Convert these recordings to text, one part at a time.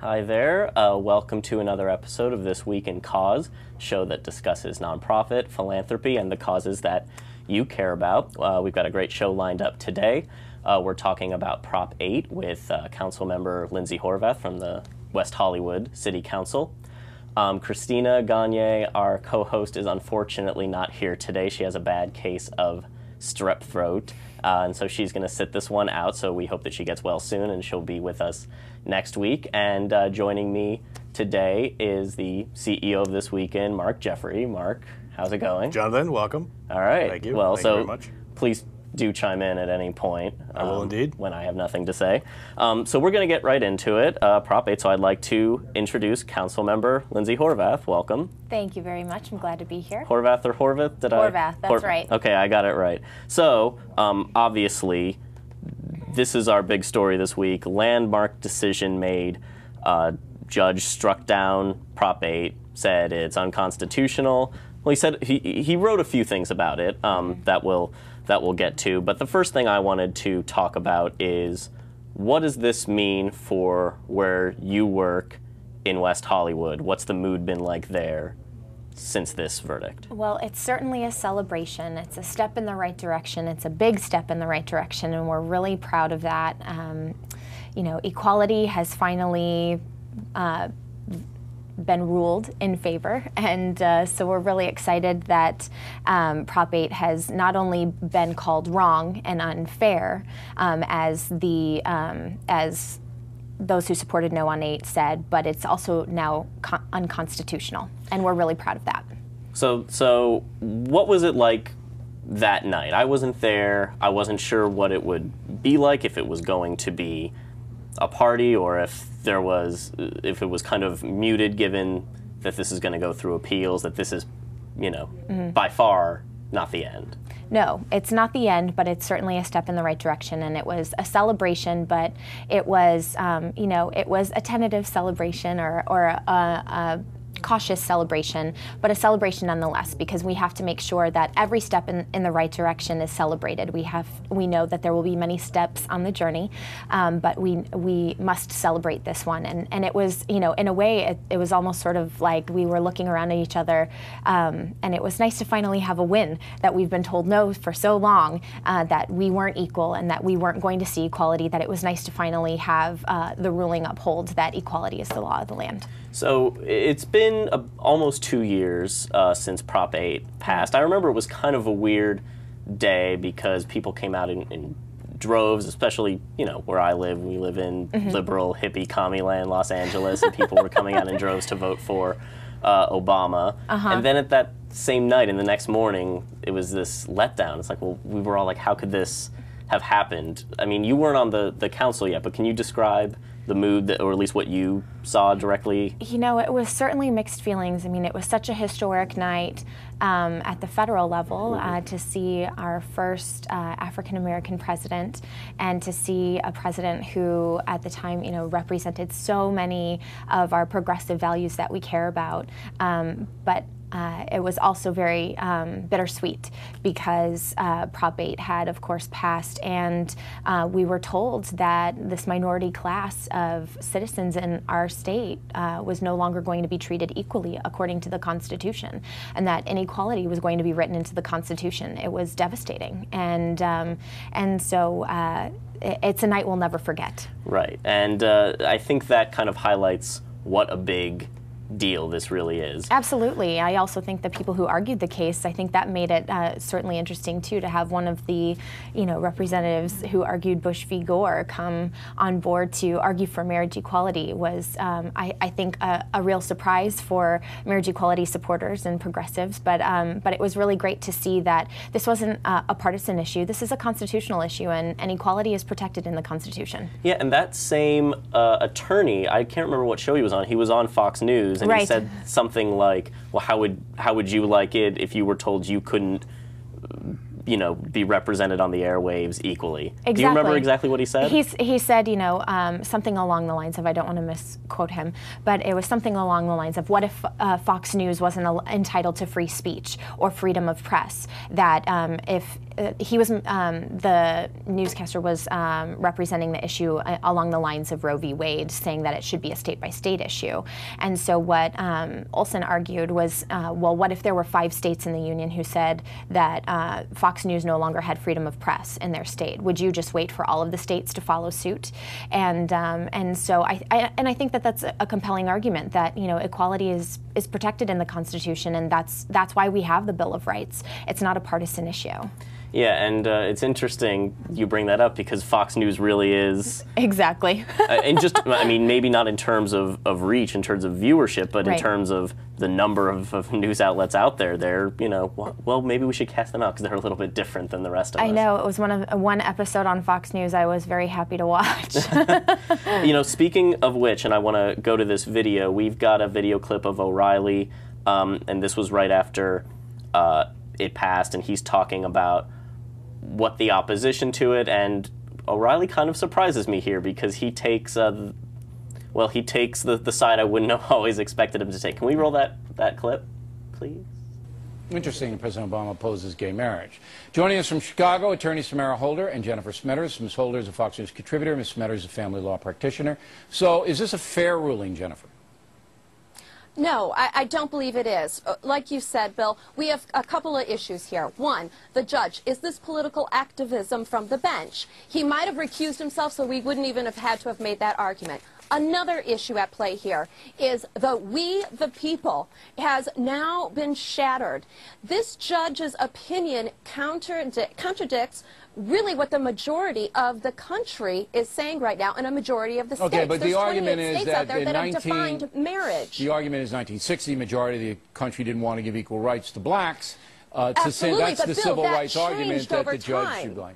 Hi there. Welcome to another episode of This Week in Cause, show that discusses nonprofit, philanthropy, and the causes that you care about. We've got a great show lined up today. We're talking about Prop 8 with Councilmember Lindsey Horvath from the West Hollywood City Council. Christina Gagne, our co-host, is unfortunately not here today. She has a bad case of strep throat, and so she's going to sit this one out, so we hope that she gets well soon and she'll be with us next week. And joining me today is the CEO of This Weekend, Mark Jeffrey. Mark, how's it going? Jonathan, welcome. All right. Thank you. Well, Thank you very much. Please do chime in at any point. I will indeed. When I have nothing to say. So we're going to get right into it. Prop 8, so I'd like to introduce Councilmember Lindsey Horvath. Welcome. Thank you very much. I'm glad to be here. Horvath or Horvath? Horvath, that's right. Okay, I got it right. So, obviously, this is our big story this week. Landmark decision made. Judge struck down Prop 8, said it's unconstitutional. Well, he said he wrote a few things about it that we'll get to. But the first thing I wanted to talk about is, what does this mean for where you work in West Hollywood? What's the mood been like there since this verdict? Well, it's certainly a celebration. It's a step in the right direction. It's a big step in the right direction, and we're really proud of that. You know, equality has finally been ruled in favor, and so we're really excited that Prop 8 has not only been called wrong and unfair, as those who supported No on 8 said, but it's also now unconstitutional, and we're really proud of that. So what was it like that night? I wasn't there. I wasn't sure what it would be like, if it was going to be a party or if it was kind of muted, given that this is going to go through appeals, that this is, you know, by far not the end. No, it's not the end, but it's certainly a step in the right direction, and it was a celebration, but it was, you know, it was a tentative celebration or a cautious celebration, but a celebration nonetheless, because we have to make sure that every step in the right direction is celebrated. We know that there will be many steps on the journey, but we must celebrate this one. And it was, you know, in a way, it was almost sort of like we were looking around at each other, and it was nice to finally have a win, that we've been told no for so long, that we weren't equal and that we weren't going to see equality, that it was nice to finally have the ruling uphold that equality is the law of the land. So it's been almost 2 years since Prop 8 passed. I remember it was kind of a weird day because people came out in droves, especially, you know, where I live. We live in liberal, hippie, commie land, Los Angeles, and people were coming out in droves to vote for Obama. And then at that same night and the next morning, it was this letdown. It's like, well, we were all like, how could this have happened? I mean, you weren't on the council yet, but can you describe the mood, or at least what you saw directly? You know, it was certainly mixed feelings. I mean, it was such a historic night at the federal level to see our first African-American president, and to see a president who, at the time, you know, represented so many of our progressive values that we care about. But it was also very bittersweet, because Prop 8 had, of course, passed, and we were told that this minority class of citizens in our state was no longer going to be treated equally according to the Constitution, and that inequality was going to be written into the Constitution. It was devastating, and so it's a night we'll never forget. Right, and I think that kind of highlights what a big deal this really is. Absolutely. I also think the people who argued the case, I think that made it certainly interesting too, to have one of the, you know, representatives who argued Bush v. Gore come on board to argue for marriage equality was, I think, a real surprise for marriage equality supporters and progressives. But it was really great to see that this wasn't a partisan issue. This is a constitutional issue, and equality is protected in the Constitution. Yeah, and that same attorney, I can't remember what show he was on Fox News. And he said something like, well, how would you like it if you were told you couldn't, you know, be represented on the airwaves equally? Exactly. Do you remember exactly what he said? He said, you know, something along the lines of, I don't want to misquote him, but it was something along the lines of, what if Fox News wasn't entitled to free speech or freedom of press? That he was the newscaster was representing the issue along the lines of Roe v. Wade, saying that it should be a state-by-state issue. And so what Olson argued was, well, what if there were 5 states in the union who said that Fox News no longer had freedom of press in their state? Would you just wait for all of the states to follow suit? And so I think that that's a compelling argument, that, you know, equality is protected in the Constitution, and that's why we have the Bill of Rights. It's not a partisan issue. Yeah, and it's interesting you bring that up, because Fox News really is... Exactly. And just, I mean, maybe not in terms of reach, in terms of viewership, but in terms of the number of news outlets out there, they're, you know, well, maybe we should cast them out because they're a little bit different than the rest of us. I know. It was one episode on Fox News I was very happy to watch. You know, speaking of which, and I want to go to this video, we've got a video clip of O'Reilly, and this was right after it passed, and he's talking about what the opposition to it, and O'Reilly kind of surprises me here, because he takes well, he takes the side I wouldn't have always expected him to take. Can we roll that clip, please? Interesting, President Obama opposes gay marriage. Joining us from Chicago, attorneys Samara Holder and Jennifer Smetters. Ms. Holder is a Fox News contributor. Ms. Smetters is a family law practitioner. So is this a fair ruling, Jennifer? No, I don't believe it is. Like you said, Bill, we have a couple of issues here. One, the judge. Is this political activism from the bench? He might have recused himself, so we wouldn't even have had to have made that argument. Another issue at play here is the we, the people, has now been shattered. This judge's opinion contradicts really what the majority of the country is saying right now, and a majority of the states. Okay, but the argument is that in have defined marriage. The argument is 1960, majority of the country didn't want to give equal rights to blacks. To say that's the civil rights argument that the judge should blame.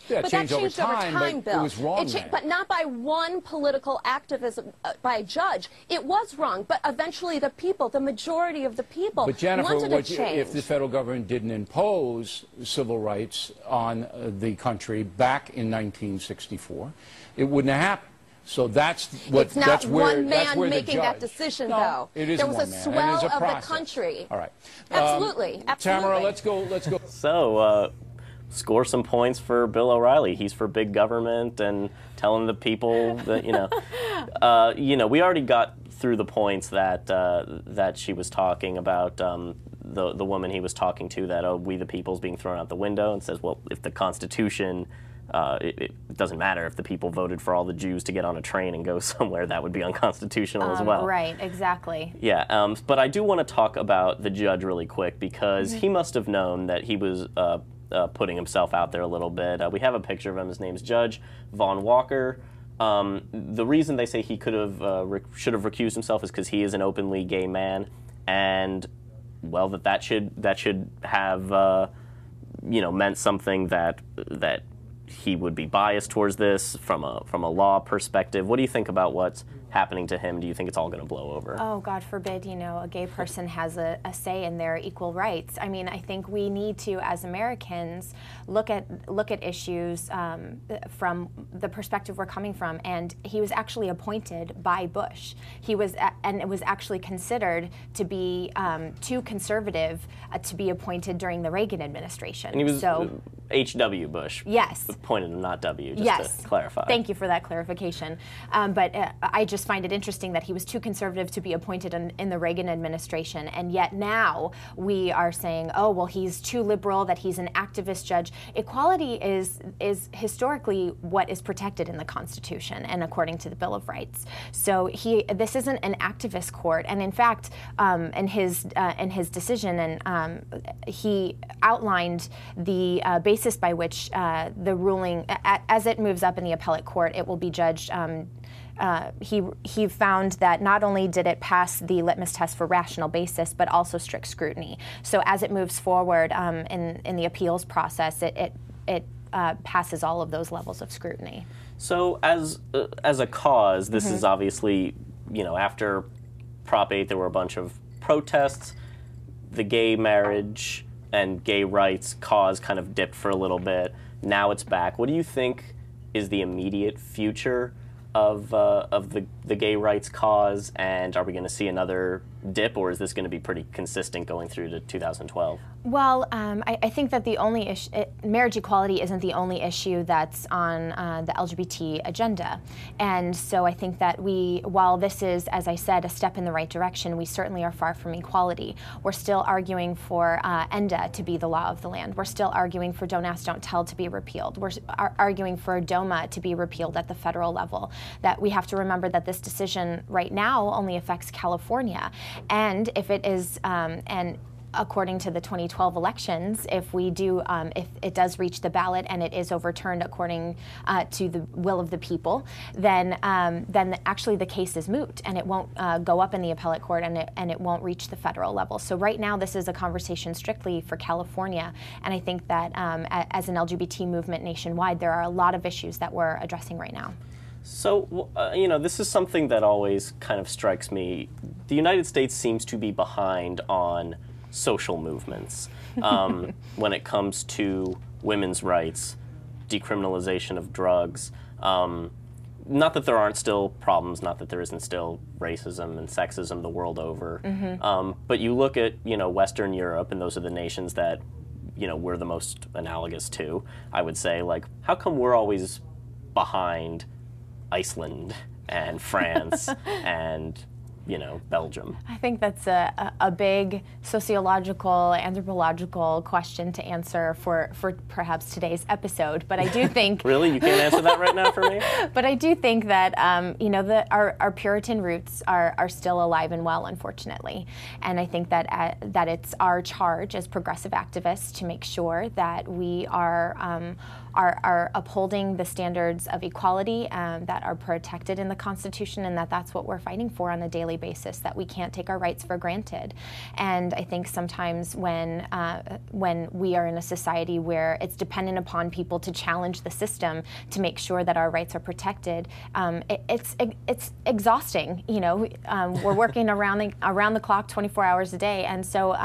Yeah, but that changed over time, but Bill. It was wrong But not by one political activism by a judge. It was wrong, but eventually the people, the majority of the people, but Jennifer, wanted a change. If the federal government didn't impose civil rights on the country back in 1964, it wouldn't have happened. So that's what. It's not that's where, one man that's where making the that decision, no, though. It is there was one a man, swell and of process. the country. All right. Absolutely. Absolutely. Tamara, let's go. So, score some points for Bill O'Reilly. He's for big government and telling the people that, you know, we already got through the points that that she was talking about, the woman he was talking to, that, oh, we the people is being thrown out the window, and says, well, if the Constitution, it doesn't matter if the people voted for all the Jews to get on a train and go somewhere, that would be unconstitutional as well. Right, exactly. Yeah, but I do want to talk about the judge really quick, because he must have known that he was putting himself out there a little bit. We have a picture of him. His name's Judge Vaughn Walker. The reason they say he should have recused himself is because he is an openly gay man, and well, that should have you know, meant something that he would be biased towards this from a law perspective. What do you think about what's happening to him? Do you think it's all going to blow over? Oh, God forbid, you know, a gay person has a say in their equal rights. I mean, I think we need to, as Americans, look at issues from the perspective we're coming from. And he was actually appointed by Bush. He was, and it was actually considered to be too conservative to be appointed during the Reagan administration. And he was H.W. Bush. Yes. Appointed him, not W, just to clarify. Thank you for that clarification. But I just find it interesting that he was too conservative to be appointed in the Reagan administration, and yet now we are saying, oh, well, he's too liberal, that he's an activist judge. Equality is historically what is protected in the Constitution and according to the Bill of Rights. So this isn't an activist court, and in fact, in his decision, and he outlined the basis by which the ruling, as it moves up in the appellate court, it will be judged. He found that not only did it pass the litmus test for rational basis, but also strict scrutiny. So as it moves forward in the appeals process, it passes all of those levels of scrutiny. So as a cause, this is obviously, you know, after Prop 8, there were a bunch of protests. The gay marriage and gay rights cause kind of dipped for a little bit. Now it's back. What do you think is the immediate future of the gay rights cause, and are we going to see another dip, or is this going to be pretty consistent going through to 2012? Well, I think that the only issue, marriage equality isn't the only issue that's on the LGBT agenda. And so I think that while this is, as I said, a step in the right direction, we certainly are far from equality. We're still arguing for ENDA to be the law of the land. We're still arguing for Don't Ask, Don't Tell to be repealed. We're arguing for DOMA to be repealed at the federal level. That we have to remember that this decision right now only affects California. And if it is, according to the 2012 elections, if it does reach the ballot and it is overturned according to the will of the people, then actually the case is moot and it won't go up in the appellate court and it won't reach the federal level. So right now this is a conversation strictly for California, and I think that as an LGBT movement nationwide, there are a lot of issues that we're addressing right now. So, you know, this is something that always kind of strikes me. The United States seems to be behind on social movements when it comes to women's rights, decriminalization of drugs. Not that there aren't still problems, not that there isn't still racism and sexism the world over, but you look at, you know, Western Europe, and those are the nations that, you know, we're the most analogous to, I would say. Like, how come we're always behind Iceland and France and, you know, Belgium? I think that's a big sociological, anthropological question to answer for perhaps today's episode. But I do think Really? You can't answer that right now for me? But I do think that you know, our Puritan roots are still alive and well, unfortunately. And I think that it's our charge as progressive activists to make sure that we are upholding the standards of equality that are protected in the Constitution, and that's what we're fighting for on a daily basis, that we can't take our rights for granted. And I think sometimes when we are in a society where it's dependent upon people to challenge the system to make sure that our rights are protected, it's exhausting. You know, we're working around the clock, 24 hours a day, and so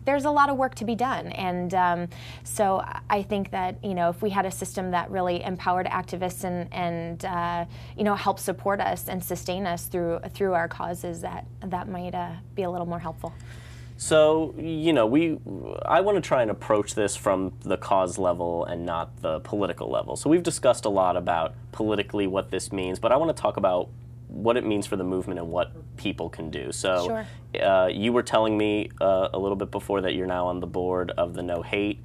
there's a lot of work to be done. And so I think that, you know, if we had a system that really empowered activists and you know, helped support us and sustain us through our causes, that might be a little more helpful. So, you know, I want to try and approach this from the cause level and not the political level. So we've discussed a lot about politically what this means, but I want to talk about what it means for the movement and what people can do. So sure. You were telling me a little bit before that you're now on the board of the No Hate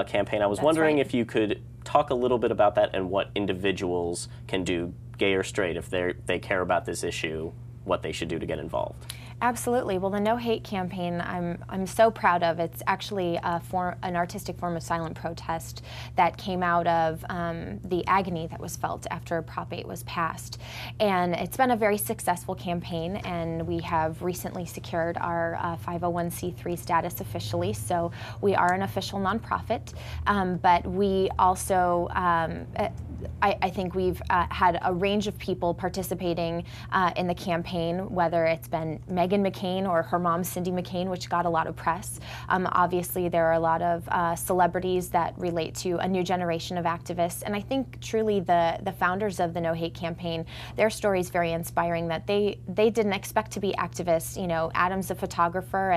campaign. I was wondering if you could talk a little bit about that and what individuals can do, gay or straight, if they care about this issue, what they should do to get involved. Absolutely. Well, the No Hate campaign, I'm so proud of. It's actually an artistic form of silent protest that came out of the agony that was felt after Prop 8 was passed. And it's been a very successful campaign, and we have recently secured our 501c3 status officially, so we are an official nonprofit. But we also, I think we've had a range of people participating in the campaign, whether it's been Meghan McCain or her mom, Cindy McCain, which got a lot of press. Obviously, there are a lot of celebrities that relate to a new generation of activists. And I think truly the founders of the No Hate campaign, their story is very inspiring, that they didn't expect to be activists. You know, Adam's a photographer,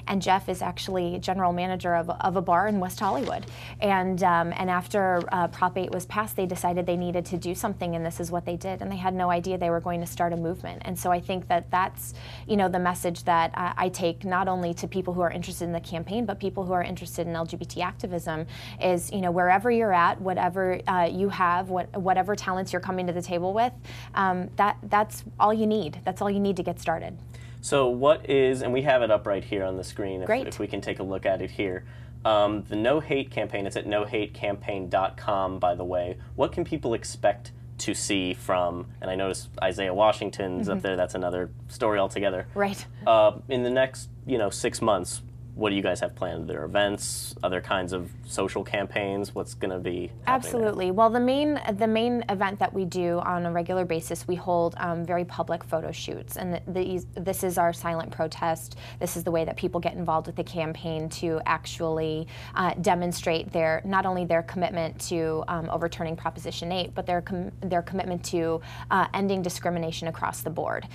and Jeff is actually general manager of a bar in West Hollywood. And after Prop 8 was passed, they decided they needed to do something, and this is what they did. And they had no idea they were going to start a movement. And so I think that that's, you know, the message that I take not only to people who are interested in the campaign, but people who are interested in LGBT activism, is, you know, wherever you're at, whatever you have, whatever talents you're coming to the table with, that's all you need. That's all you need to get started. So what is, and we have it up right here on the screen, if we can take a look at it here. The No Hate campaign, it's at nohatecampaign.com, by the way. What can people expect to see from, and I noticed Isaiah Washington's up there, that's another story altogether. Right. In the next, you know, 6 months, what do you guys have planned? Are there events, other kinds of social campaigns? What's going to be happening Absolutely. there? Well, the main event that we do on a regular basis, we hold very public photo shoots, and this is our silent protest. This is the way that people get involved with the campaign to actually demonstrate not only their commitment to overturning Proposition 8, but their commitment to ending discrimination across the board.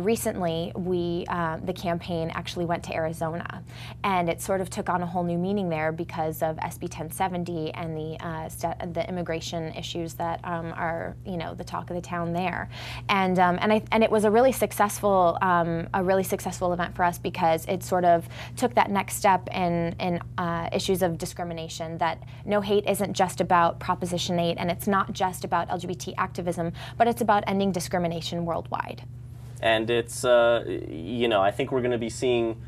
Recently, the campaign actually went to Arizona. And it sort of took on a whole new meaning there because of SB 1070 and the immigration issues that are, the talk of the town there. And it was a really successful event for us because it sort of took that next step in issues of discrimination. That no hate isn't just about Proposition 8, and it's not just about LGBT activism, but it's about ending discrimination worldwide. And it's, I think we're going to be seeing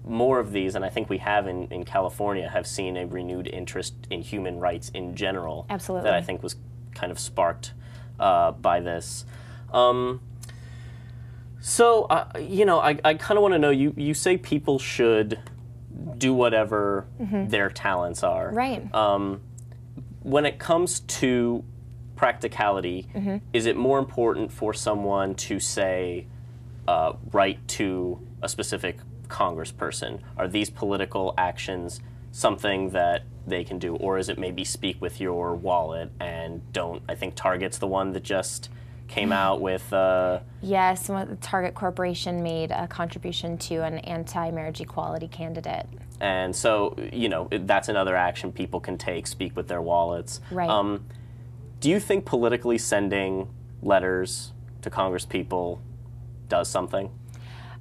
more of these, and I think we have in California, have seen a renewed interest in human rights in general. Absolutely. That I think was kind of sparked by this. I kind of want to know, you say people should do whatever their talents are. Right. When it comes to practicality, is it more important for someone to say, write to a specific congressperson? Are these political actions something that they can do, or is it maybe speak with your wallet and don't? I think Target's the one that just came out with yes, Target Corporation made a contribution to an anti-marriage equality candidate. And so, that's another action people can take, speak with their wallets. Right. Do you think politically sending letters to congresspeople does something?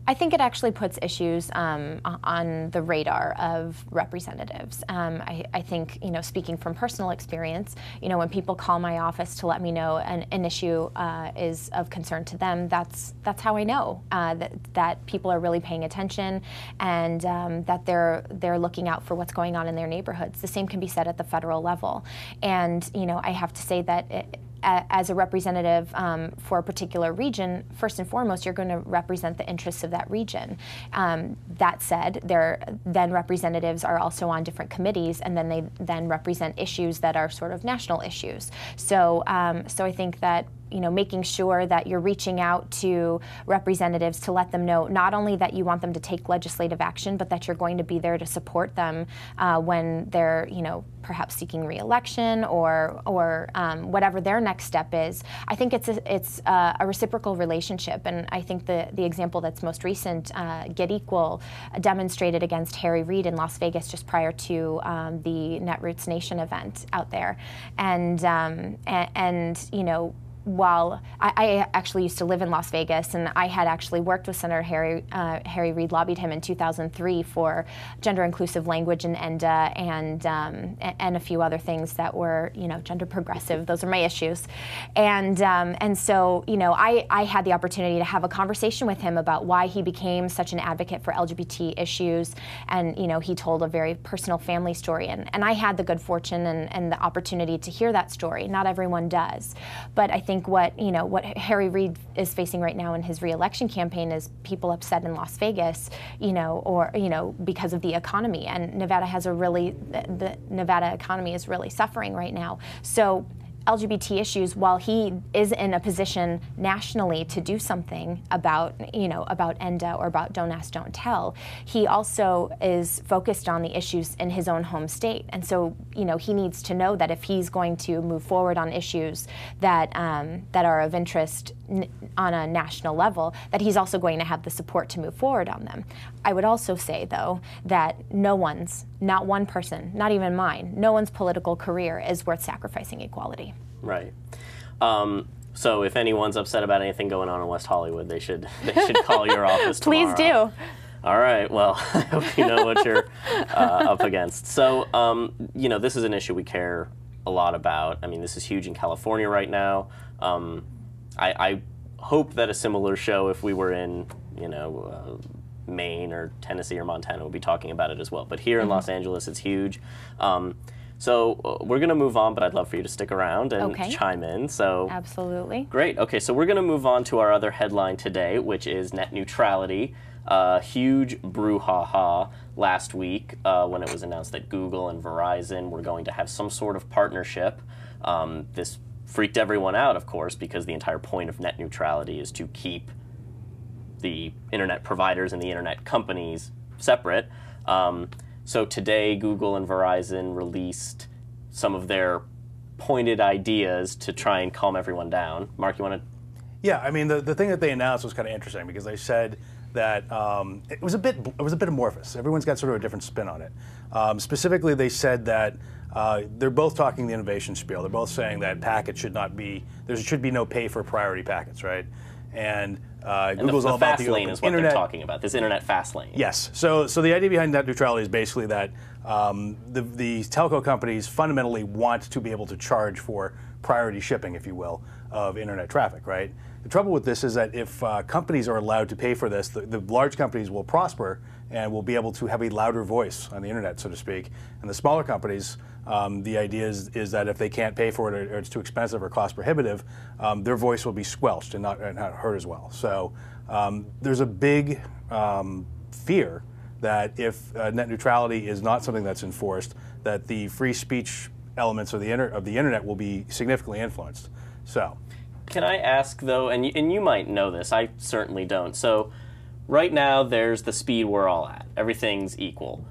I think it actually puts issues on the radar of representatives. I think, speaking from personal experience, when people call my office to let me know an issue is of concern to them, that's how I know that people are really paying attention and that they're looking out for what's going on in their neighborhoods. The same can be said at the federal level. And, I have to say that as a representative for a particular region, first and foremost, you're going to represent the interests of that region. That said, then representatives are also on different committees, and then they then represent issues that are sort of national issues. So I think that making sure that you're reaching out to representatives to let them know not only that you want them to take legislative action, but that you're going to be there to support them when they're, perhaps seeking re-election or whatever their next step is. I think it's a reciprocal relationship, and I think the example that's most recent, Get Equal, demonstrated against Harry Reid in Las Vegas just prior to the Netroots Nation event out there, and while I actually used to live in Las Vegas, and I had actually worked with Senator Harry Reid, lobbied him in 2003 for gender-inclusive language in ENDA and a few other things that were, gender progressive. Those are my issues. And so, I had the opportunity to have a conversation with him about why he became such an advocate for LGBT issues. And, he told a very personal family story. And I had the good fortune and the opportunity to hear that story. Not everyone does. But I think what Harry Reid is facing right now in his re-election campaign is people upset in Las Vegas, because of the economy. And Nevada has the Nevada economy is really suffering right now. So LGBT issues, while he is in a position nationally to do something about ENDA or about Don't Ask, Don't Tell, he also is focused on the issues in his own home state. And so, he needs to know that if he's going to move forward on issues that are of interest on a national level, that he's also going to have the support to move forward on them. I would also say, though, that not one person, not even mine, no one's political career is worth sacrificing equality. Right. So if anyone's upset about anything going on in West Hollywood, they should call your office tomorrow. Please do. All right. Well, I hope you know what you're up against. So, this is an issue we care a lot about. I mean, this is huge in California right now. I hope that a similar show, if we were in, Maine or Tennessee or Montana, would be talking about it as well. But here in Los Angeles, it's huge. So we're going to move on, but I'd love for you to stick around and chime in. So absolutely. Great. Okay, so we're going to move on to our other headline today, which is net neutrality. Huge brouhaha last week when it was announced that Google and Verizon were going to have some sort of partnership. This freaked everyone out, of course, because the entire point of net neutrality is to keep the internet providers and the internet companies separate. So today, Google and Verizon released some of their pointed ideas to try and calm everyone down. Mark, you want to? Yeah, I mean, the thing that they announced was kind of interesting because they said that it was a bit amorphous. Everyone's got sort of a different spin on it. Specifically, they said that they're both talking the innovation spiel. They're both saying that packets should not be, there should be no pay for priority packets, right? And Google's all about the fast lane is what internet. they're talking about, this internet fast lane. Yes. So the idea behind net neutrality is basically that the telco companies fundamentally want to be able to charge for priority shipping, if you will, of internet traffic, right? The trouble with this is that if companies are allowed to pay for this, the large companies will prosper and will be able to have a louder voice on the internet, so to speak. And the smaller companies, the idea is that if they can't pay for it or it's too expensive or cost prohibitive, their voice will be squelched and not heard as well. So there's a big fear that if net neutrality is not something that's enforced, that the free speech elements of the internet will be significantly influenced. So, can I ask though, and you might know this, I certainly don't. So, right now there's the speed we're all at. Everything's equal.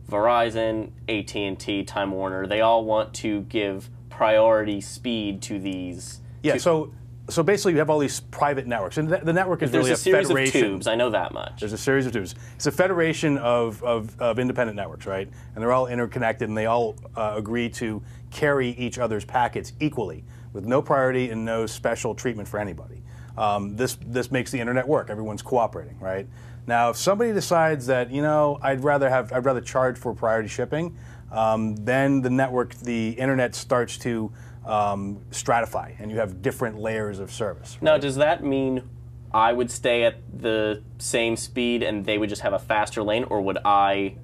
Verizon, AT&T, Time Warner, they all want to give priority speed to these. Yeah. So basically, you have all these private networks, and the network is really a series federation. Of tubes. I know that much. There's a series of tubes. It's a federation of independent networks, right? And they're all interconnected, and they all agree to carry each other's packets equally, with no priority and no special treatment for anybody. This makes the internet work. Everyone's cooperating, right? Now, if somebody decides that, you know, I'd rather charge for priority shipping, then the internet starts to stratify, and you have different layers of service. Right? Now, does that mean I would stay at the same speed and they would just have a faster lane, or would I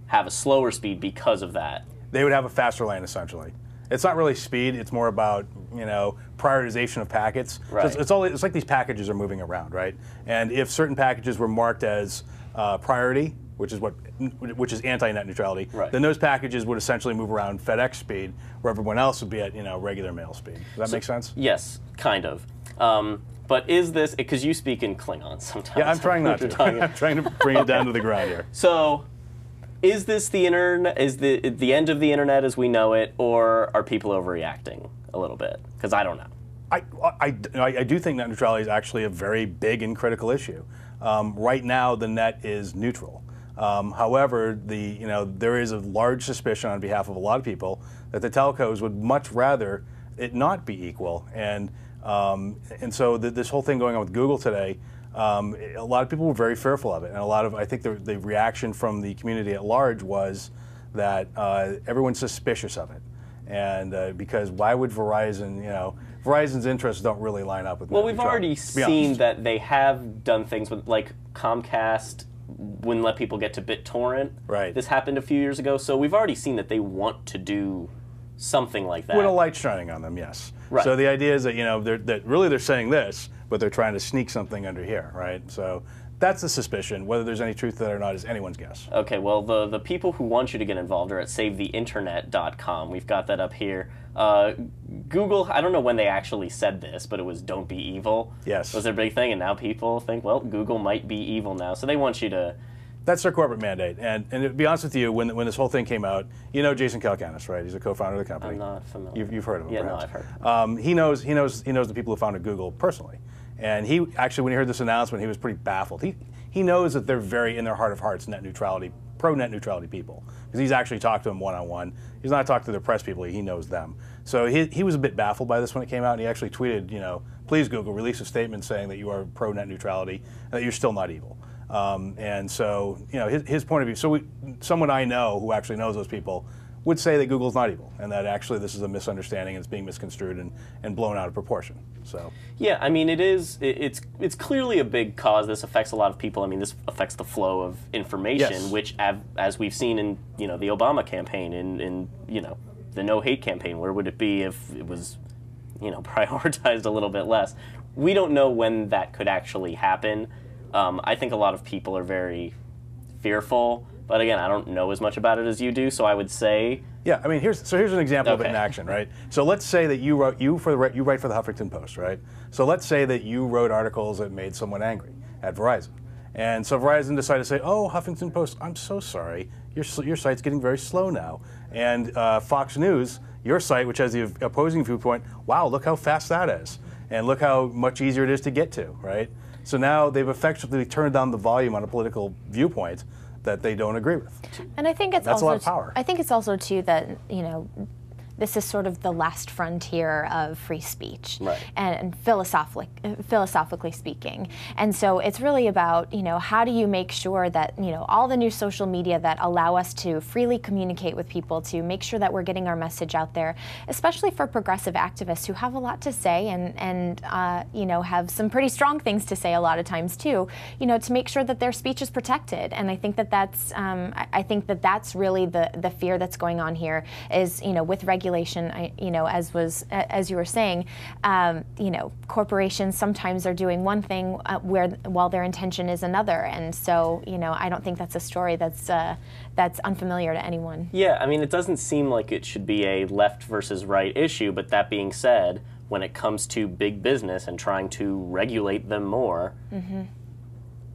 have a slower speed because of that? They would have a faster lane, essentially. It's not really speed. It's more about, you know, prioritization of packets. Right. So it's like these packages are moving around, right? And if certain packages were marked as priority, which is anti-net neutrality, right, then those packages would essentially move around FedEx speed, where everyone else would be at, you know, regular mail speed. Does that make sense? Yes, kind of. But is this, because you speak in Klingon sometimes? Yeah, I'm trying not to. I'm trying to bring it down to the ground here. So, is this the internet? Is the end of the internet as we know it, or are people overreacting a little bit? Because I don't know. I do think net neutrality is actually a very big and critical issue. Right now, the net is neutral. However, there is a large suspicion on behalf of a lot of people that the telcos would much rather it not be equal, and so this whole thing going on with Google today, a lot of people were very fearful of it, and I think the reaction from the community at large was that everyone's suspicious of it, and because why would Verizon, Verizon's interests don't really line up with. Well, we've already seen that they have done things with, like, Comcast wouldn't let people get to BitTorrent. Right. This happened a few years ago, so we've already seen that they want to do something like that. With a light shining on them, yes. Right. So the idea is that they're saying this, but they're trying to sneak something under here, right? So that's the suspicion. Whether there's any truth to that or not is anyone's guess. Okay. Well, the people who want you to get involved are at SaveTheInternet.com. We've got that up here. Google, I don't know when they actually said this, but it was "Don't be evil." Yes. Was their big thing, and now people think, well, Google might be evil now, so they want you to. That's their corporate mandate, and to be honest with you, when this whole thing came out, you know Jason Calacanis, right? He's a co-founder of the company. I'm not familiar. You've heard of him, yeah, perhaps. no, I've heard. He knows the people who founded Google personally, and he actually, when he heard this announcement, he was pretty baffled. He knows that they're very, in their heart of hearts, net neutrality, pro-net neutrality people, because he's actually talked to them one-on-one. He's not talked to their press people. He knows them. So he was a bit baffled by this when it came out, and he actually tweeted, please Google, release a statement saying that you are pro-net neutrality and that you're still not evil. And so, his point of view, so someone I know who actually knows those people would say that Google's not evil, and that actually this is a misunderstanding and it's being misconstrued and blown out of proportion. So yeah, I mean, it's clearly a big cause. This affects a lot of people. I mean, this affects the flow of information, yes, which, as we've seen in the Obama campaign, in the No Hate campaign? Where would it be if it was, prioritized a little bit less? We don't know when that could actually happen. I think a lot of people are very fearful, but again, I don't know as much about it as you do, so I would say... Yeah, I mean, here's an example of it in action, right? So let's say that you write for the Huffington Post, right? So let's say that you wrote articles that made someone angry at Verizon. And so Verizon decided to say, oh, Huffington Post, I'm so sorry. Your site's getting very slow now. And Fox News, your site, which has the opposing viewpoint, wow, look how fast that is. And look how much easier it is to get to, right? So now they've effectively turned down the volume on a political viewpoint that they don't agree with. And I think it's that's also a lot of power. I think it's also too that this is sort of the last frontier of free speech, right. and philosophically speaking. And so it's really about, how do you make sure that, all the new social media that allow us to freely communicate with people, to make sure that we're getting our message out there, especially for progressive activists who have a lot to say and have some pretty strong things to say a lot of times too, to make sure that their speech is protected. And I think that that's really the fear that's going on here is, with regulation, as you were saying, corporations sometimes are doing one thing while their intention is another, and so I don't think that's a story that's unfamiliar to anyone. Yeah, I mean, it doesn't seem like it should be a left versus right issue, but that being said, when it comes to big business and trying to regulate them more,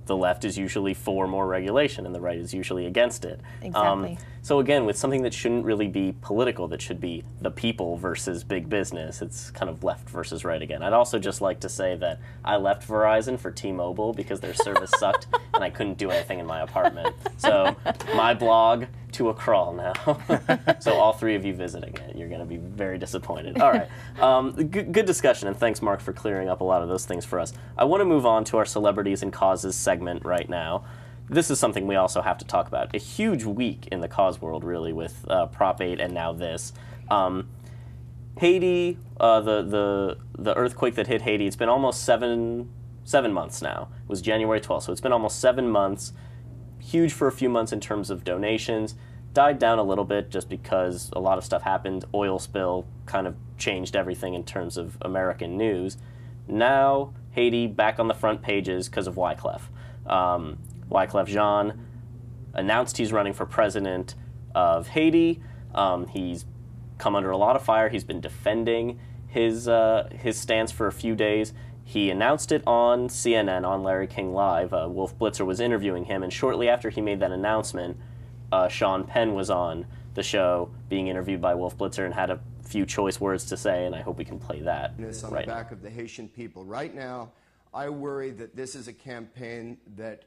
the left is usually for more regulation and the right is usually against it. Exactly. So again, with something that shouldn't really be political, that should be the people versus big business, it's kind of left versus right again. I'd also just like to say that I left Verizon for T-Mobile because their service sucked and I couldn't do anything in my apartment. So my blog to a crawl now. So all three of you visiting it, you're going to be very disappointed. All right. Good discussion, and thanks, Mark, for clearing up a lot of those things for us. I want to move on to our celebrities and causes segment right now. This is something we also have to talk about. A huge week in the cause world, really, with Prop 8 and now this. Haiti, the earthquake that hit Haiti, it's been almost seven months now. It was January 12th, so it's been almost 7 months. Huge for a few months in terms of donations. Died down a little bit just because a lot of stuff happened. Oil spill kind of changed everything in terms of American news. Now, Haiti back on the front pages because of Wyclef. Wyclef Jean announced he's running for president of Haiti. He's come under a lot of fire. He's been defending his stance for a few days. He announced it on CNN, on Larry King Live. Wolf Blitzer was interviewing him, and shortly after he made that announcement, Sean Penn was on the show being interviewed by Wolf Blitzer and had a few choice words to say, and I hope we can play that on right the back now. of the Haitian people. Right now, I worry that this is a campaign that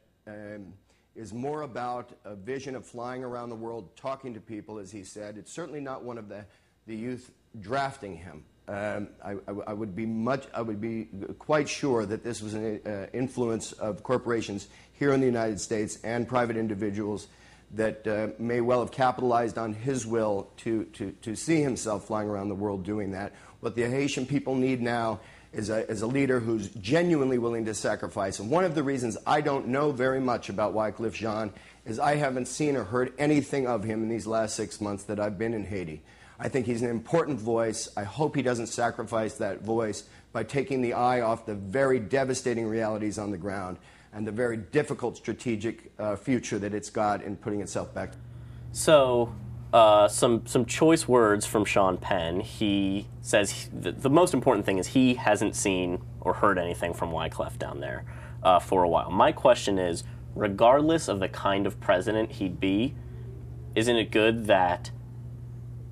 is more about a vision of flying around the world, talking to people, as he said. It's certainly not one of the youth drafting him. I would be quite sure that this was an influence of corporations here in the United States and private individuals that may well have capitalized on his will to see himself flying around the world doing that. What the Haitian people need now is a leader who's genuinely willing to sacrifice. And one of the reasons I don't know very much about Wyclef Jean is I haven't seen or heard anything of him in these last 6 months that I've been in Haiti. I think he's an important voice. I hope he doesn't sacrifice that voice by taking the eye off the very devastating realities on the ground and the very difficult strategic future that it's got in putting itself back. So, some choice words from Sean Penn. He says the most important thing is he hasn't seen or heard anything from Wyclef down there for a while. My question is, regardless of the kind of president he'd be, isn't it good that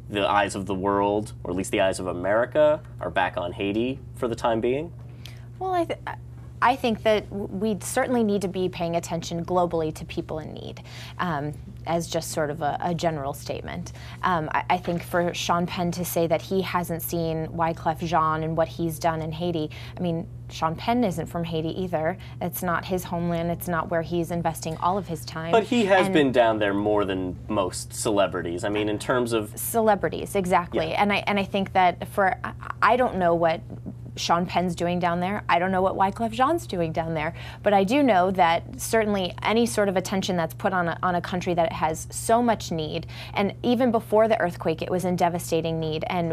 the eyes of the world, or at least the eyes of America, are back on Haiti for the time being? Well, I think that we certainly need to be paying attention globally to people in need, as just sort of a general statement. I think for Sean Penn to say that he hasn't seen Wyclef Jean and what he's done in Haiti, I mean, Sean Penn isn't from Haiti either. It's not his homeland. It's not where he's investing all of his time. But he has been down there more than most celebrities. I mean, in terms of celebrities, exactly. Yeah. And I think that I don't know what Sean Penn's doing down there. I don't know what Wyclef Jean's doing down there. But I do know that certainly any sort of attention that's put on a country that has so much need, and even before the earthquake, it was in devastating need, and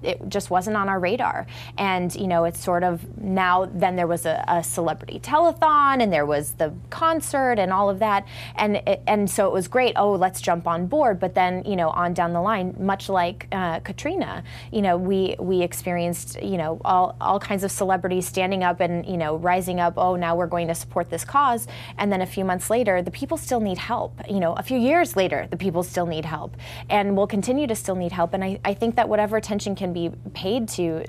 it just wasn't on our radar. And, you know, it's sort of now, then there was a celebrity telethon, and there was the concert and all of that. And so it was great. Oh, let's jump on board. But then, you know, on down the line, much like Katrina, you know, we experienced, you know, all kinds of celebrities standing up and, you know, rising up. Oh, now we're going to support this cause. And then a few months later, the people still need help. You know, a few years later, the people still need help, and will continue to still need help. And I think that whatever attention can be paid to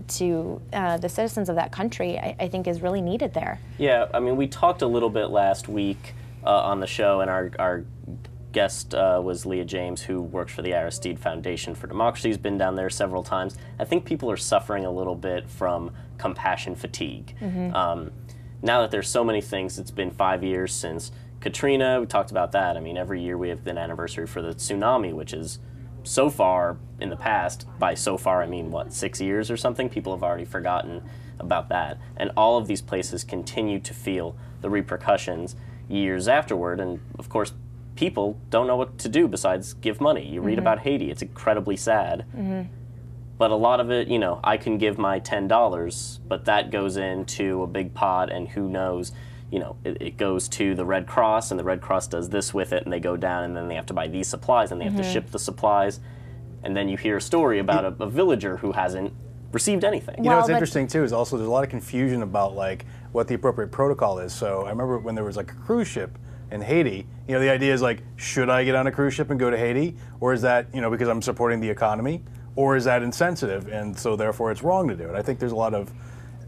the citizens of that country, I think is really needed there. Yeah, I mean, we talked a little bit last week on the show, and our guest was Leah James, who works for the Aristide Foundation for Democracy. He's been down there several times. I think people are suffering a little bit from compassion fatigue. Now that there's so many things, it's been 5 years since Katrina. We talked about that. I mean, every year we have an anniversary for the tsunami, which is so far in the past. By so far, I mean, what, 6 years or something? People have already forgotten about that. And all of these places continue to feel the repercussions years afterward. And of course, people don't know what to do besides give money. You read about Haiti, it's incredibly sad. But a lot of it, you know, I can give my $10, but that goes into a big pot, and who knows, you know, it goes to the Red Cross, and the Red Cross does this with it, and they go down, and then they have to buy these supplies, and they have to ship the supplies, and then you hear a story about a villager who hasn't received anything. You know, what's interesting too is also there's a lot of confusion about like what the appropriate protocol is. So I remember when there was like a cruise ship in Haiti, you know, the idea is like, should I get on a cruise ship and go to Haiti, or is that, you know, because I'm supporting the economy, or is that insensitive, and so therefore it's wrong to do it? I think there's a lot of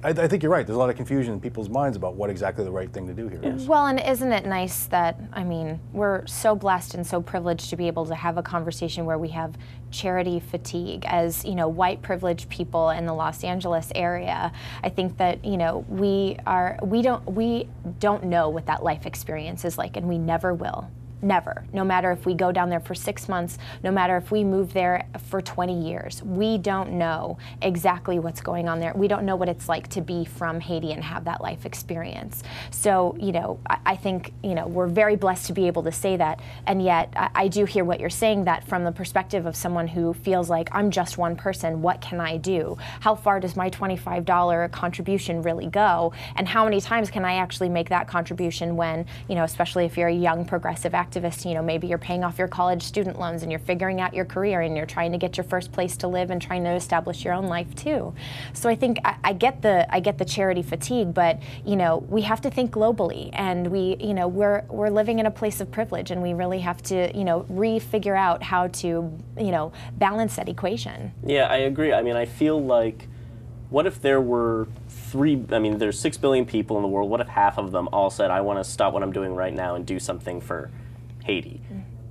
I think you're right. There's a lot of confusion in people's minds about what exactly the right thing to do here is. Well, and isn't it nice that, I mean, we're so blessed and so privileged to be able to have a conversation where we have charity fatigue as, you know, white privileged people in the Los Angeles area. I think that, you know, we don't know what that life experience is like, and we never will. Never. No matter if we go down there for 6 months, no matter if we move there for 20 years, we don't know exactly what's going on there. We don't know what it's like to be from Haiti and have that life experience. So, you know, I think, you know, we're very blessed to be able to say that, and yet I do hear what you're saying, that from the perspective of someone who feels like, I'm just one person, what can I do? How far does my $25 contribution really go? And how many times can I actually make that contribution when, you know, especially if you're a young progressive activist, you know, maybe you're paying off your college student loans and you're figuring out your career and you're trying to get your first place to live and trying to establish your own life too. So I think I get the charity fatigue, but, you know, we have to think globally, and we're living in a place of privilege, and we really have to, you know, re-figure out how to, you know, balance that equation. Yeah, I agree. I mean, I feel like, what if there were there's 6 billion people in the world. What if half of them all said, I want to stop what I'm doing right now and do something for Haiti?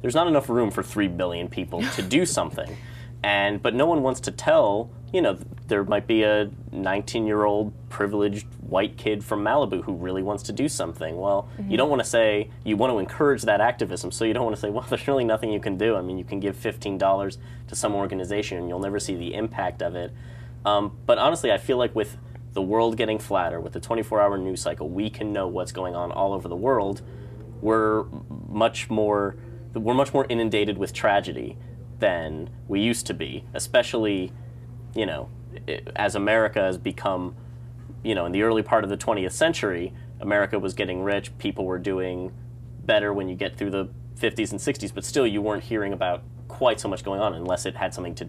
There's not enough room for 3 billion people to do something. But no one wants to tell, you know, there might be a 19-year-old privileged white kid from Malibu who really wants to do something. Well, you don't want to say, you want to encourage that activism, so you don't want to say, well, there's really nothing you can do. I mean, you can give $15 to some organization and you'll never see the impact of it. But honestly, I feel like with the world getting flatter, with the 24-hour news cycle, we can know what's going on all over the world. We're much more inundated with tragedy than we used to be, especially, you know, as America has become, you know, in the early part of the 20th century, America was getting rich, people were doing better when you get through the 50s and 60s, but still you weren't hearing about quite so much going on unless it had something to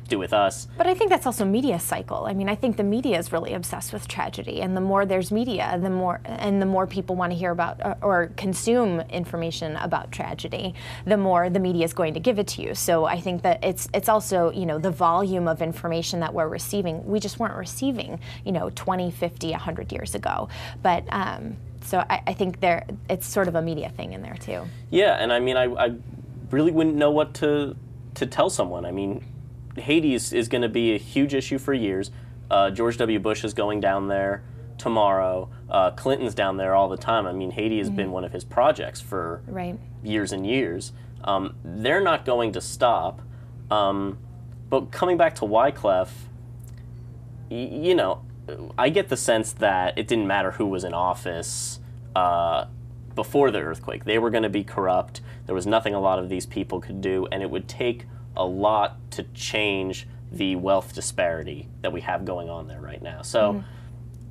do with us. But I think that's also media cycle. I mean, I think the media is really obsessed with tragedy, and the more there's media, the more people want to hear about or consume information about tragedy, the more the media is going to give it to you. So I think that it's also, you know, the volume of information that we're receiving, we just weren't receiving, you know, 20, 50, 100 years ago. But so I think it's sort of a media thing in there too. Yeah, and I mean, I really wouldn't know what to tell someone. I mean, Haiti is going to be a huge issue for years. George W. Bush is going down there tomorrow. Clinton's down there all the time. I mean, Haiti has been one of his projects for years and years. They're not going to stop. But coming back to Wyclef, you know, I get the sense that it didn't matter who was in office before the earthquake. They were going to be corrupt. There was nothing a lot of these people could do, and it would take a lot to change the wealth disparity that we have going on there right now. So,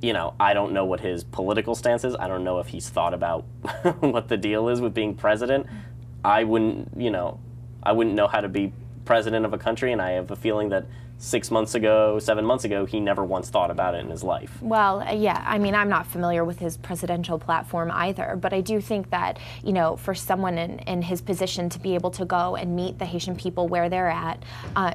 you know, I don't know what his political stance is. I don't know if he's thought about what the deal is with being president. I wouldn't, you know, I wouldn't know how to be president of a country, and I have a feeling that 6 months ago, 7 months ago, he never once thought about it in his life. Well, yeah, I mean, I'm not familiar with his presidential platform either, but I do think that, you know, for someone in his position to be able to go and meet the Haitian people where they're at,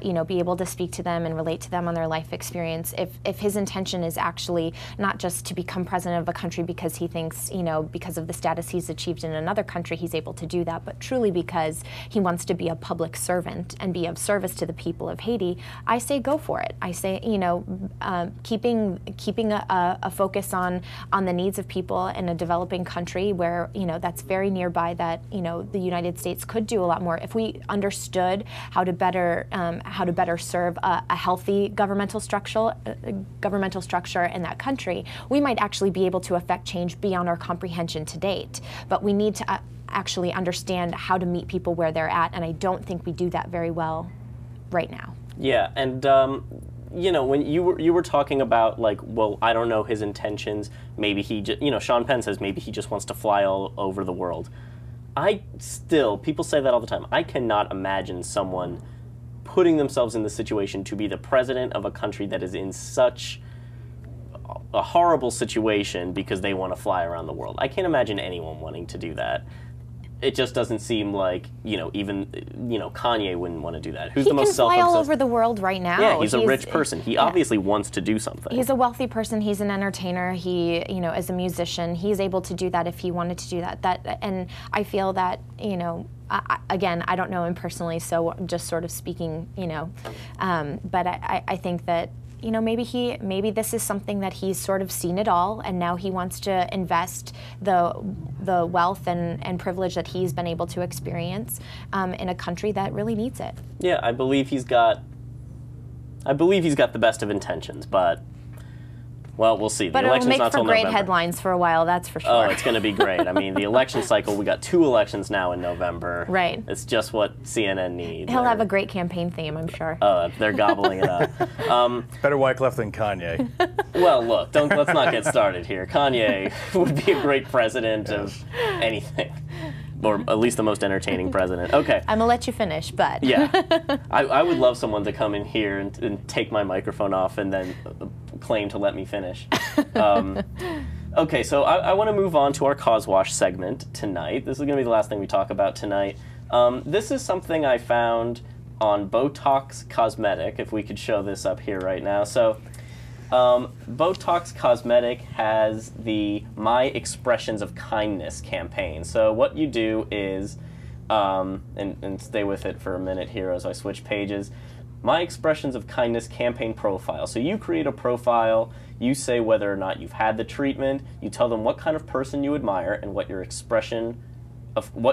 you know, be able to speak to them and relate to them on their life experience, if his intention is actually not just to become president of a country because he thinks, you know, because of the status he's achieved in another country, he's able to do that, but truly because he wants to be a public servant and be of service to the people of Haiti, I say go for it. I say, you know, keeping a focus on the needs of people in a developing country where, you know, that's very nearby, that, you know, the United States could do a lot more if we understood how to better serve a healthy governmental structure in that country. We might actually be able to affect change beyond our comprehension to date, but we need to actually understand how to meet people where they're at, and I don't think we do that very well right now. Yeah, and you know, when you were talking about, like, well, I don't know his intentions. Maybe he just, you know, Sean Penn says maybe he just wants to fly all over the world. People say that all the time. I cannot imagine someone putting themselves in the situation to be the president of a country that is in such a horrible situation because they want to fly around the world. I can't imagine anyone wanting to do that. It just doesn't seem like, you know, even, you know, Kanye wouldn't want to do that. Who's the most self-obsessed? He can fly all over the world right now. Yeah, he's a rich person. He obviously wants to do something. He's a wealthy person. He's an entertainer. He, you know, is a musician. He's able to do that if he wanted to do that. And I feel that, you know, again, I don't know him personally, so just sort of speaking, you know, but I think that, you know, maybe this is something that he's sort of seen it all, and now he wants to invest the wealth and privilege that he's been able to experience in a country that really needs it. Yeah, I believe he's got the best of intentions, but, well, we'll see. But it'll make for great headlines for a while, that's for sure. Oh, it's going to be great. I mean, the election cycle, we got 2 elections now in November. Right. It's just what CNN needs. He'll have a great campaign theme, I'm sure. Oh, they're gobbling it up. Better Wyclef than Kanye. Well, look, let's not get started here. Kanye would be a great president of anything. Or at least the most entertaining president. Okay. I'm going to let you finish, but... Yeah. I would love someone to come in here and take my microphone off and then claim to let me finish. Okay, so I want to move on to our Cause Wash segment tonight. This is going to be the last thing we talk about tonight. This is something I found on Botox Cosmetic, if we could show this up here right now. So... Botox Cosmetic has the My Expressions of Kindness campaign. So what you do is, and stay with it for a minute here as I switch pages, My Expressions of Kindness campaign profile. So you create a profile, you say whether or not you've had the treatment, you tell them what kind of person you admire and what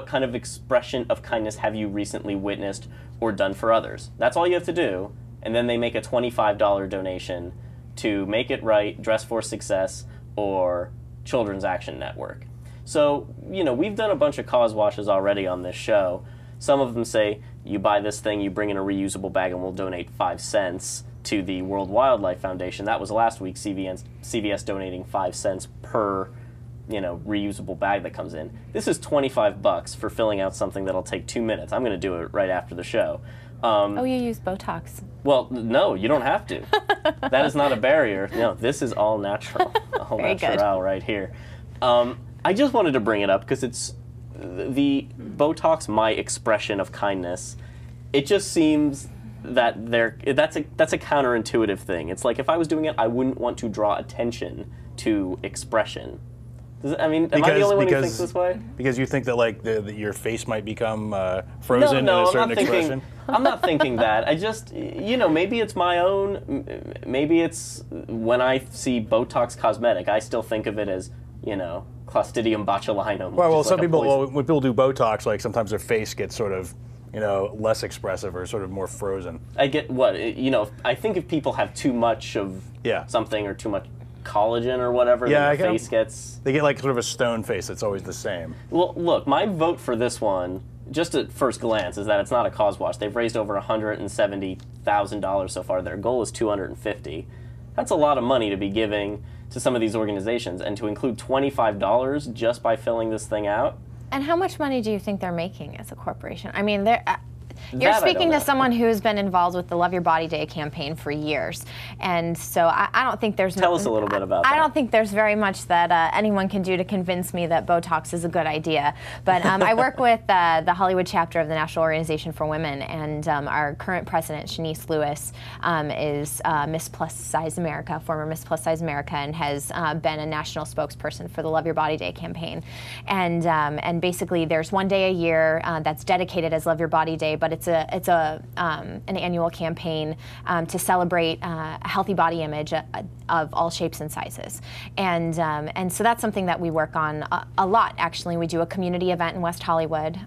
kind of expression of kindness have you recently witnessed or done for others. That's all you have to do, and then they make a $25 donation to Make It Right, Dress for Success, or Children's Action Network. So, you know, we've done a bunch of cause washes already on this show. Some of them say, you buy this thing, you bring in a reusable bag, and we'll donate 5 cents to the World Wildlife Foundation. That was last week, CVS donating 5 cents per, you know, reusable bag that comes in. This is $25 for filling out something that'll take 2 minutes. I'm going to do it right after the show. Oh, you use Botox. Well, no, you don't have to. That is not a barrier. No, this is all natural. All Very natural good. right here. I just wanted to bring it up because it's the Botox My Expression of Kindness. It just seems that that's a counterintuitive thing. It's like if I was doing it, I wouldn't want to draw attention to expression. I mean, am I the only one who thinks this way? Because you think that, like, your face might become frozen in a certain expression? I'm not thinking that. I just, you know, maybe it's my own, maybe it's when I see Botox Cosmetic, I still think of it as, you know, Clostridium botulinum. Well, some people, when people do Botox, like, sometimes their face gets sort of less expressive or sort of more frozen. I get what, I think if people have too much of something or too much collagen or whatever, then the face gets... They get like sort of a stone face that's always the same. Well, look, my vote for this one, just at first glance, is that it's not a cause wash. They've raised over $170,000 so far. Their goal is $250,000. That's a lot of money to be giving to some of these organizations, and to include $25 just by filling this thing out. And how much money do you think they're making as a corporation? I mean, you're speaking to someone who's been involved with the Love Your Body Day campaign for years, and so I don't think there's... Tell us a little bit about that. I don't think there's very much that anyone can do to convince me that Botox is a good idea. But I work with the Hollywood chapter of the National Organization for Women, and our current president, Shanice Lewis, is Miss Plus Size America, former Miss Plus Size America, and has been a national spokesperson for the Love Your Body Day campaign. And basically, there's one day a year that's dedicated as Love Your Body Day, but it's an annual campaign to celebrate a healthy body image of all shapes and sizes, and so that's something that we work on a lot. Actually, we do a community event in West Hollywood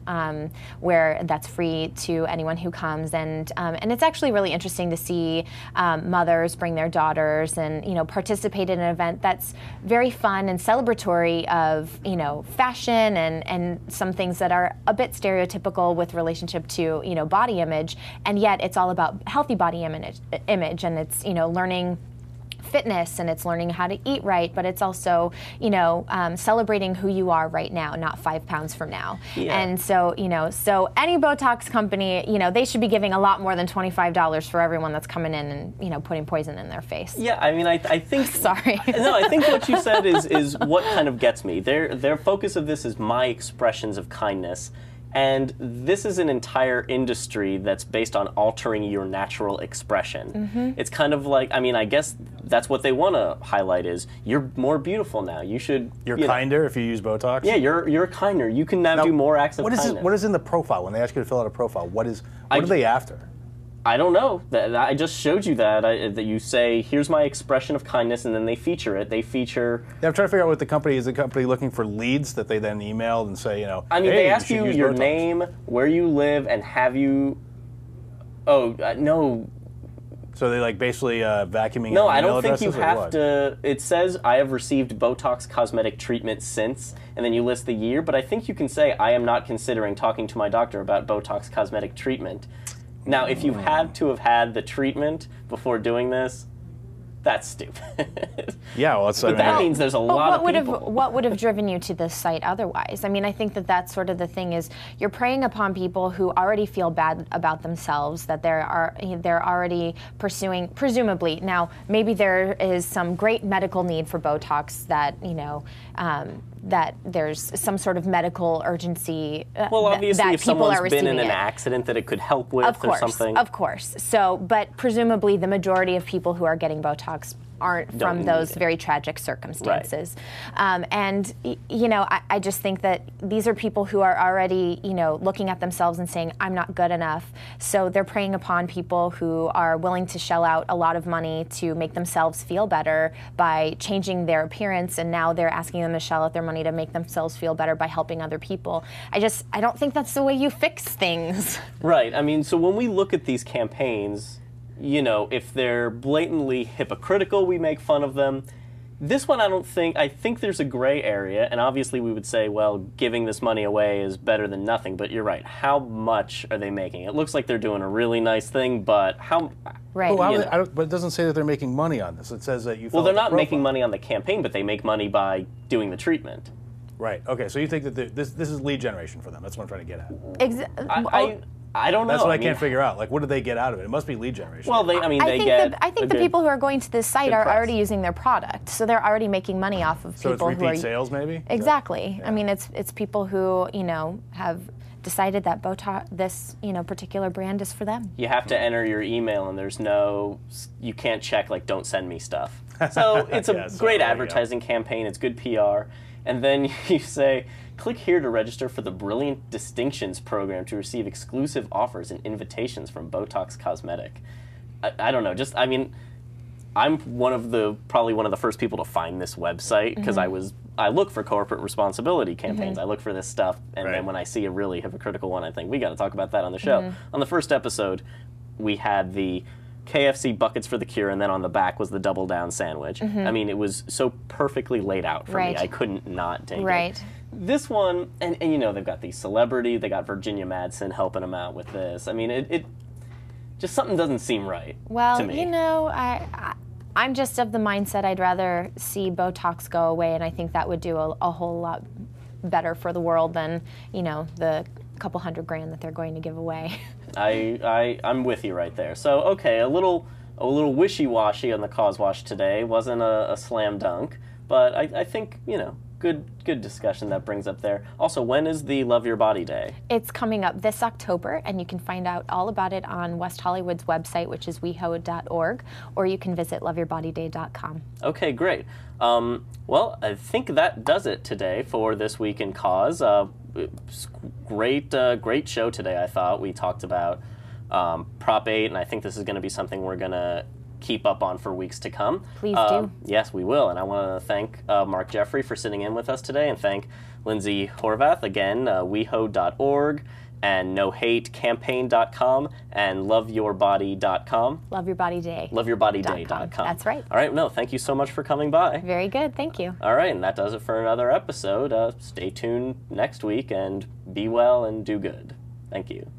where that's free to anyone who comes, and it's actually really interesting to see mothers bring their daughters and participate in an event that's very fun and celebratory of fashion and some things that are a bit stereotypical with relationship to body image, and yet it's all about healthy body image, and it's learning fitness, and it's learning how to eat right, but it's also celebrating who you are right now, not 5 pounds from now. Yeah. And so so any Botox company, they should be giving a lot more than $25 for everyone that's coming in and putting poison in their face. Yeah, I mean, I think... Sorry. No, I think what you said is what kind of gets me. Their focus of this is my expressions of kindness. And this is an entire industry that's based on altering your natural expression. Mm-hmm. It's kind of like, I mean, I guess that's what they want to highlight is you're more beautiful now. You should... You're kinder if you use Botox? Yeah, you're kinder. You can now do more acts of kindness. What is in the profile? When they ask you to fill out a profile, what are they after? I don't know. I just showed you that you say, here's my expression of kindness, and then they feature it. They feature... Yeah, I'm trying to figure out what the company is. The company looking for leads that they then emailed and say, I mean, hey, they ask you your Botox. name, where you live, and have you... Oh, no. So they basically vacuuming No, email I don't think you addresses, or have what? to... It says, I have received Botox cosmetic treatment since, and then you list the year, but I think you can say, I am not considering talking to my doctor about Botox cosmetic treatment. Now, if you had to have had the treatment before doing this, that's stupid. Yeah, well, that means there's a lot of people. What would have driven you to this site otherwise? I mean, I think that's sort of the thing is you're preying upon people who already feel bad about themselves, that they're already pursuing, presumably. Now, maybe there is some great medical need for Botox that, that there's some sort of medical urgency well, obviously, that if people are someone's been in receiving an accident that it could help with or something. Of course. So, but presumably the majority of people who are getting Botox aren't from those very tragic circumstances. Right. And, I just think that these are people who are already, looking at themselves and saying, I'm not good enough. So they're preying upon people who are willing to shell out a lot of money to make themselves feel better by changing their appearance, and now they're asking them to shell out their money to make themselves feel better by helping other people. I don't think that's the way you fix things. Right. I mean, so when we look at these campaigns, if they're blatantly hypocritical, we make fun of them. This one, I think there's a gray area, and obviously we would say, well, giving this money away is better than nothing, but you're right. How much are they making? It looks like they're doing a really nice thing, but how... Right. But it doesn't say that they're making money on this. It says that you Well, they're not making money on the campaign, but they make money by doing the treatment. Right. Okay, so you think that this is lead generation for them. That's what I'm trying to get at. I don't know. That's what I can't figure out. What do they get out of it? It must be lead generation. Well, I think the people who are going to this site are already using their product, so they're already making money off of people who are... So it's repeat sales, maybe? Exactly. Yeah. I mean, it's people who, have decided that Botox, this, particular brand is for them. You have to enter your email, and you can't check, don't send me stuff. So it's a great advertising campaign. It's good PR. And then you say, click here to register for the Brilliant Distinctions program to receive exclusive offers and invitations from Botox Cosmetic. I don't know, I'm probably one of the first people to find this website because I look for corporate responsibility campaigns. I look for this stuff, and then when I see a really hypocritical one, I think we got to talk about that on the show. On the first episode, we had the KFC buckets for the cure, and then on the back was the double down sandwich. I mean, it was so perfectly laid out for me. I couldn't not take it. This one, and you know, they've got the celebrity, they got Virginia Madsen helping them out with this. I mean, it just something doesn't seem right to me. You know, I'm just of the mindset I'd rather see Botox go away, and I think that would do a whole lot better for the world than, you know, the couple $100,000 that they're going to give away. I'm with you right there. So, okay, a little wishy-washy on the cause wash today. Wasn't a slam dunk, but I think, you know, good discussion that brings up there. Also, when is the Love Your Body Day? It's coming up this October, and you can find out all about it on West Hollywood's website, which is weho.org, or you can visit loveyourbodyday.com. Okay, great. Well, I think that does it today for This Week in Cause. Great show today, I thought. We talked about Prop 8, and I think this is going to be something we're going to keep up on for weeks to come. Please do. Yes, we will. And I want to thank Mark Jeffrey for sitting in with us today, and thank Lindsey Horvath, again, weho.org, and nohatecampaign.com, and loveyourbody.com. Loveyourbodyday. Loveyourbodyday.com. That's right. All right, no, thank you so much for coming by. Very good, thank you. All right, and that does it for another episode. Stay tuned next week, and be well and do good. Thank you.